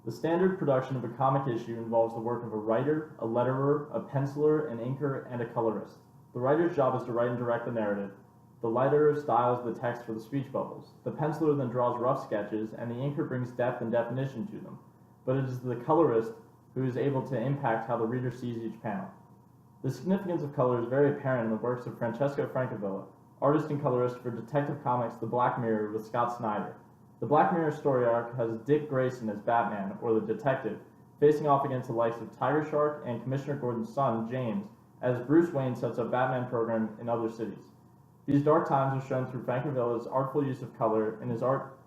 The standard production of a comic issue involves the work of a writer, a letterer, a penciler, an inker, and a colorist. The writer's job is to write and direct the narrative. The letterer styles the text for the speech bubbles. The penciler then draws rough sketches, and the inker brings depth and definition to them. But it is the colorist who is able to impact how the reader sees each panel. The significance of color is very apparent in the works of Francesco Francavilla, artist and colorist for Detective Comics' The Black Mirror with Scott Snyder. The Black Mirror story arc has Dick Grayson as Batman, or the detective, facing off against the likes of Tiger Shark and Commissioner Gordon's son, James, as Bruce Wayne sets up Batman program in other cities. These dark times are shown through Frankenvilla's artful use of color and his art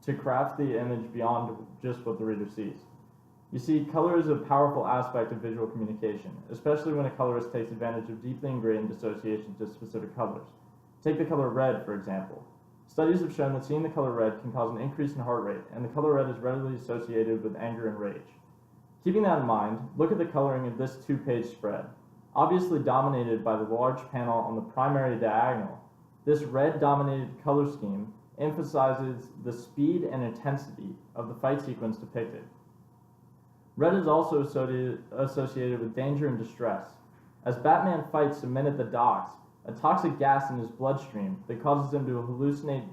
to craft the image beyond just what the reader sees. You see, color is a powerful aspect of visual communication, especially when a colorist takes advantage of deeply ingrained associations to specific colors. Take the color red, for example. Studies have shown that seeing the color red can cause an increase in heart rate, and the color red is readily associated with anger and rage. Keeping that in mind, look at the coloring of this two-page spread. Obviously dominated by the large panel on the primary diagonal, this red-dominated color scheme emphasizes the speed and intensity of the fight sequence depicted. Red is also associated with danger and distress. As Batman fights some men at the docks, a toxic gas in his bloodstream that causes him to hallucinate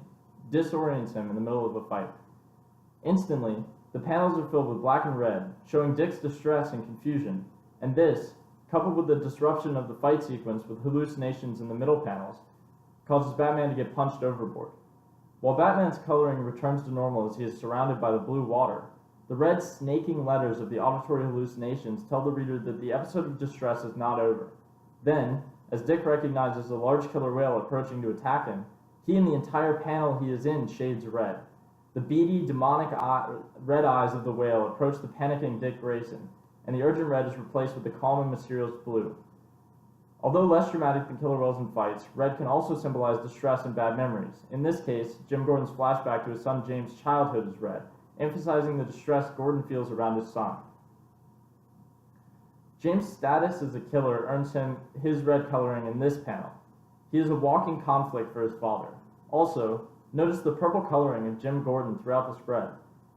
disorients him in the middle of a fight. Instantly, the panels are filled with black and red, showing Dick's distress and confusion, and this, coupled with the disruption of the fight sequence with hallucinations in the middle panels, causes Batman to get punched overboard. While Batman's coloring returns to normal as he is surrounded by the blue water, the red snaking letters of the auditory hallucinations tell the reader that the episode of distress is not over. Then, as Dick recognizes a large killer whale approaching to attack him, he and the entire panel he is in shades red. The beady, demonic red eyes of the whale approach the panicking Dick Grayson, and the urgent red is replaced with the calm and mysterious blue. Although less dramatic than killer whales in fights, red can also symbolize distress and bad memories. In this case, Jim Gordon's flashback to his son James' childhood is red, emphasizing the distress Gordon feels around his son. James' status as a killer earns him his red coloring in this panel. He is a walking conflict for his father. Also, notice the purple coloring of Jim Gordon throughout the spread.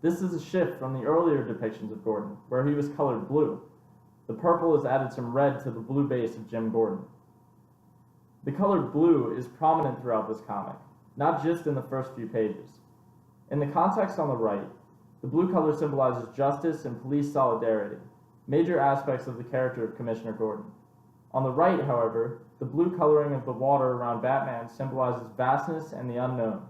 This is a shift from the earlier depictions of Gordon, where he was colored blue. The purple has added some red to the blue base of Jim Gordon. The color blue is prominent throughout this comic, not just in the first few pages. In the context on the right, the blue color symbolizes justice and police solidarity, major aspects of the character of Commissioner Gordon. On the right, however, the blue coloring of the water around Batman symbolizes vastness and the unknown.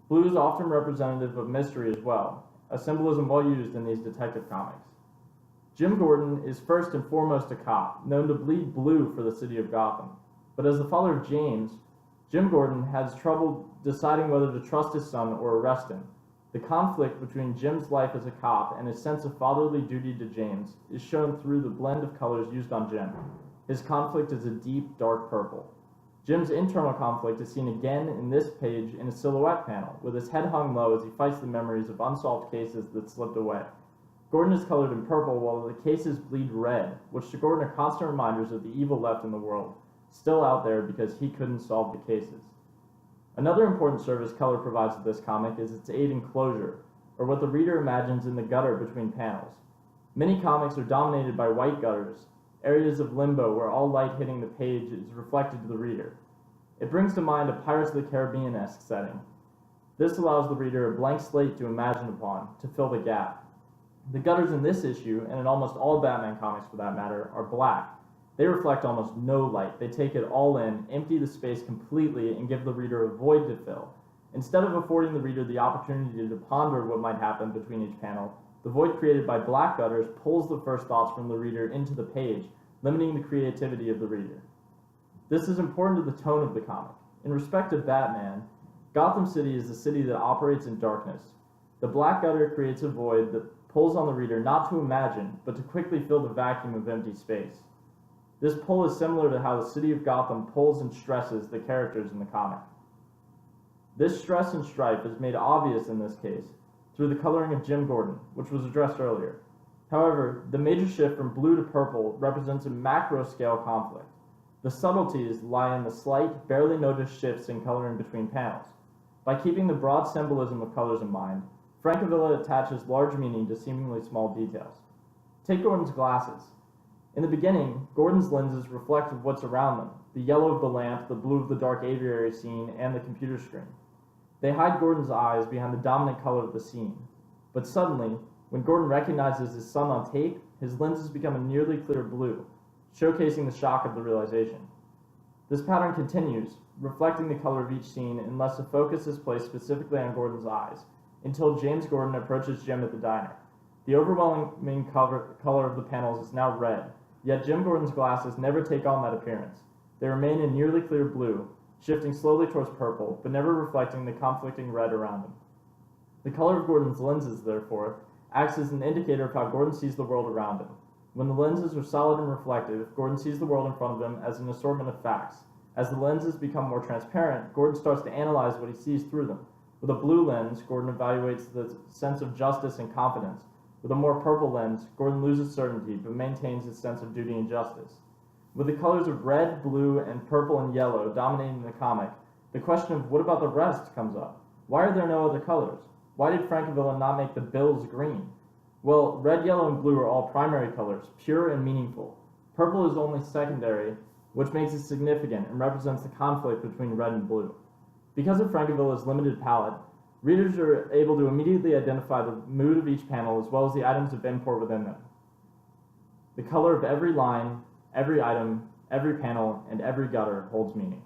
Blue is often representative of mystery as well, a symbolism well used in these detective comics. Jim Gordon is first and foremost a cop, known to bleed blue for the city of Gotham. But as the father of James, Jim Gordon has trouble deciding whether to trust his son or arrest him. The conflict between Jim's life as a cop and his sense of fatherly duty to James is shown through the blend of colors used on Jim. His conflict is a deep, dark purple. Jim's internal conflict is seen again in this page in a silhouette panel, with his head hung low as he fights the memories of unsolved cases that slipped away. Gordon is colored in purple while the cases bleed red, which to Gordon are constant reminders of the evil left in the world, still out there because he couldn't solve the cases. Another important service color provides to this comic is its aid in closure, or what the reader imagines in the gutter between panels. Many comics are dominated by white gutters, areas of limbo where all light hitting the page is reflected to the reader. It brings to mind a Pirates of the Caribbean-esque setting. This allows the reader a blank slate to imagine upon, to fill the gap. The gutters in this issue, and in almost all Batman comics for that matter, are black. They reflect almost no light. They take it all in, empty the space completely, and give the reader a void to fill. Instead of affording the reader the opportunity to ponder what might happen between each panel, the void created by black gutters pulls the first thoughts from the reader into the page, limiting the creativity of the reader. This is important to the tone of the comic. In respect of Batman, Gotham City is a city that operates in darkness. The black gutter creates a void that pulls on the reader not to imagine, but to quickly fill the vacuum of empty space. This pull is similar to how the city of Gotham pulls and stresses the characters in the comic. This stress and strife is made obvious in this case through the coloring of Jim Gordon, which was addressed earlier. However, the major shift from blue to purple represents a macro-scale conflict. The subtleties lie in the slight, barely noticed shifts in coloring between panels. By keeping the broad symbolism of colors in mind, Francavilla attaches large meaning to seemingly small details. Take Gordon's glasses. In the beginning, Gordon's lenses reflect what's around them, the yellow of the lamp, the blue of the dark aviary scene, and the computer screen. They hide Gordon's eyes behind the dominant color of the scene. But suddenly, when Gordon recognizes his son on tape, his lenses become a nearly clear blue, showcasing the shock of the realization. This pattern continues, reflecting the color of each scene unless the focus is placed specifically on Gordon's eyes, until James Gordon approaches Jim at the diner. The overwhelming color of the panels is now red, yet Jim Gordon's glasses never take on that appearance. They remain in nearly clear blue, shifting slowly towards purple, but never reflecting the conflicting red around him. The color of Gordon's lenses, therefore, acts as an indicator of how Gordon sees the world around him. When the lenses are solid and reflective, Gordon sees the world in front of him as an assortment of facts. As the lenses become more transparent, Gordon starts to analyze what he sees through them. With a blue lens, Gordon evaluates the sense of justice and confidence. With a more purple lens, Gordon loses certainty but maintains his sense of duty and justice. With the colors of red, blue, and purple and yellow dominating the comic, the question of what about the rest comes up. Why are there no other colors? Why did Francavilla not make the bills green? Well, red, yellow, and blue are all primary colors, pure and meaningful. Purple is only secondary, which makes it significant and represents the conflict between red and blue. Because of Francavilla's limited palette, readers are able to immediately identify the mood of each panel as well as the items of import within them. The color of every line, every item, every panel, and every gutter holds meaning.